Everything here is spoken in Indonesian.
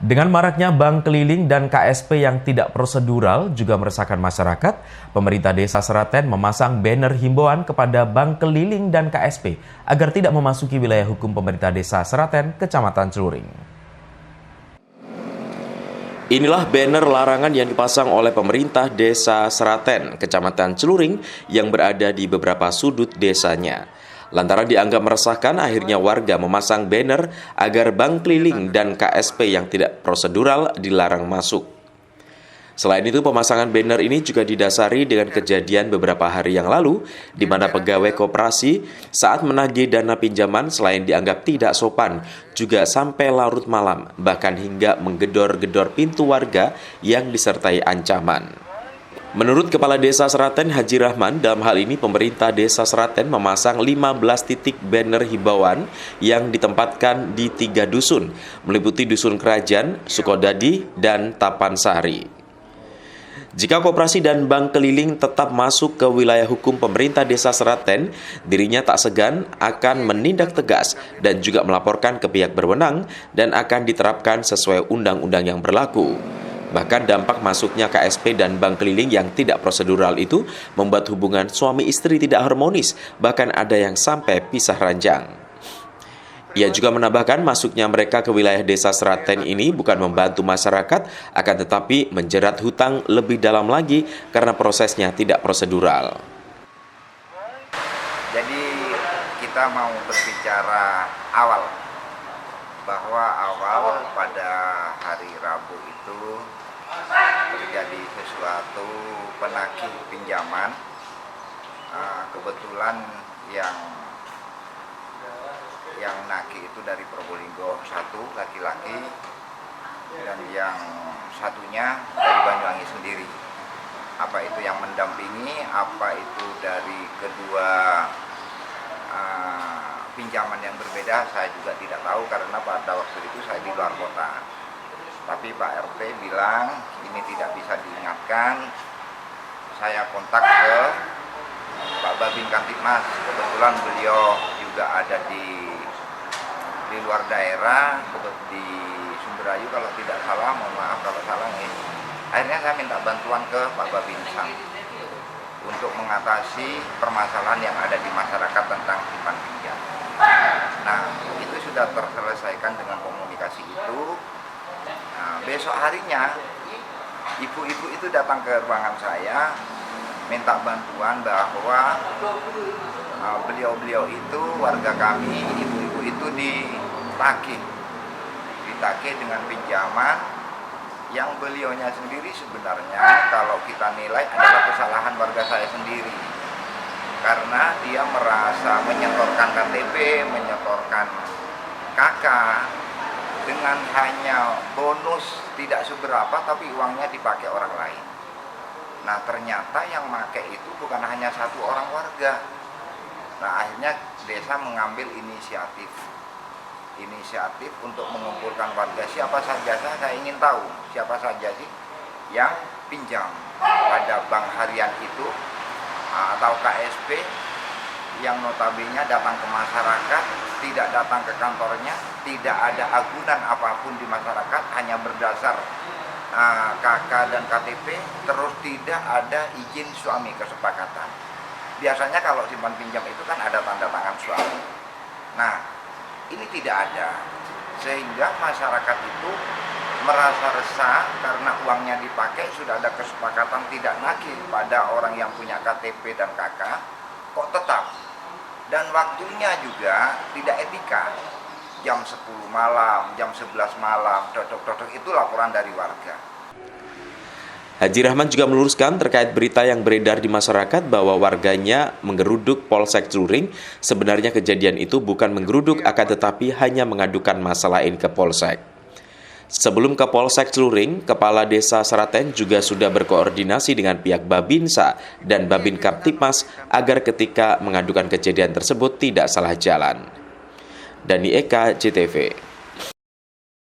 Dengan maraknya bank keliling dan KSP yang tidak prosedural juga meresahkan masyarakat, pemerintah Desa Seraten memasang banner himbauan kepada bank keliling dan KSP agar tidak memasuki wilayah hukum pemerintah Desa Seraten, Kecamatan Celuring. Inilah banner larangan yang dipasang oleh pemerintah Desa Seraten, Kecamatan Celuring yang berada di beberapa sudut desanya. Lantaran dianggap meresahkan, akhirnya warga memasang banner agar bank keliling dan KSP yang tidak prosedural dilarang masuk. Selain itu, pemasangan banner ini juga didasari dengan kejadian beberapa hari yang lalu, di mana pegawai koperasi saat menagih dana pinjaman selain dianggap tidak sopan, juga sampai larut malam, bahkan hingga menggedor-gedor pintu warga yang disertai ancaman. Menurut Kepala Desa Seraten Haji Rahman, dalam hal ini pemerintah Desa Seraten memasang 15 titik banner himbauan yang ditempatkan di 3 dusun, meliputi Dusun Kerajaan, Sukodadi, dan Tapansari. Jika koperasi dan bank keliling tetap masuk ke wilayah hukum pemerintah Desa Seraten, dirinya tak segan akan menindak tegas dan juga melaporkan ke pihak berwenang dan akan diterapkan sesuai undang-undang yang berlaku. Bahkan dampak masuknya KSP dan bank keliling yang tidak prosedural itu membuat hubungan suami istri tidak harmonis, bahkan ada yang sampai pisah ranjang. Ia juga menambahkan masuknya mereka ke wilayah Desa Seraten ini bukan membantu masyarakat, akan tetapi menjerat hutang lebih dalam lagi karena prosesnya tidak prosedural. Jadi kita mau berbicara awal, bahwa awal pada hari Rabu itu terjadi sesuatu penagih pinjaman. Kebetulan yang nagih itu dari Probolinggo, satu laki-laki, dan yang satunya dari Banyuwangi sendiri. Apa itu yang mendampingi, apa itu dari kedua pinjaman yang berbeda, saya juga tidak tahu karena pada waktu itu saya di luar kota. Tapi Pak RT bilang ini tidak bisa diingatkan. Saya kontak ke Pak Babin Kantipmas. Kebetulan beliau juga ada di luar daerah, di Sumberayu kalau tidak salah, mohon maaf kalau salah nih. Akhirnya saya minta bantuan ke Pak Babin Sam untuk mengatasi permasalahan yang ada di masyarakat tentang simpan pinjam. Nah, itu sudah terselesaikan dengan komunikasi itu. Nah, besok harinya ibu-ibu itu datang ke ruangan saya minta bantuan bahwa beliau-beliau itu, warga kami, ibu-ibu itu ditagih dengan pinjaman yang beliaunya sendiri sebenarnya kalau kita nilai adalah kesalahan warga saya sendiri, karena dia merasa menyetorkan KTP, menyetorkan KK dengan hanya bonus tidak seberapa, tapi uangnya dipakai orang lain. Nah, ternyata yang pakai itu bukan hanya satu orang warga. Nah, akhirnya desa mengambil inisiatif untuk mengumpulkan warga. Siapa saja, saya ingin tahu siapa saja sih yang pinjam pada bank harian itu atau KSP yang notabene datang ke masyarakat, tidak datang ke kantornya, tidak ada agunan apapun di masyarakat, hanya berdasar KK dan KTP, terus tidak ada izin suami kesepakatan. Biasanya kalau simpan pinjam itu kan ada tanda tangan suami. Nah, ini tidak ada, sehingga masyarakat itu merasa resah karena uangnya dipakai, sudah ada kesepakatan tidak nagih pada orang yang punya KTP dan KK, kok tetap. Dan waktunya juga tidak etika. Jam 10 malam, jam 11 malam, dodok-dodok itu laporan dari warga. Haji Rahman juga meluruskan terkait berita yang beredar di masyarakat bahwa warganya menggeruduk Polsek Celuring. Sebenarnya kejadian itu bukan menggeruduk, akan tetapi hanya mengadukan masalah ini ke Polsek. Sebelum ke Polsek Celuring, Kepala Desa Seraten juga sudah berkoordinasi dengan pihak Babinsa dan Babin Kaptipmas agar ketika mengadukan kejadian tersebut tidak salah jalan. Dani Eka, JTV.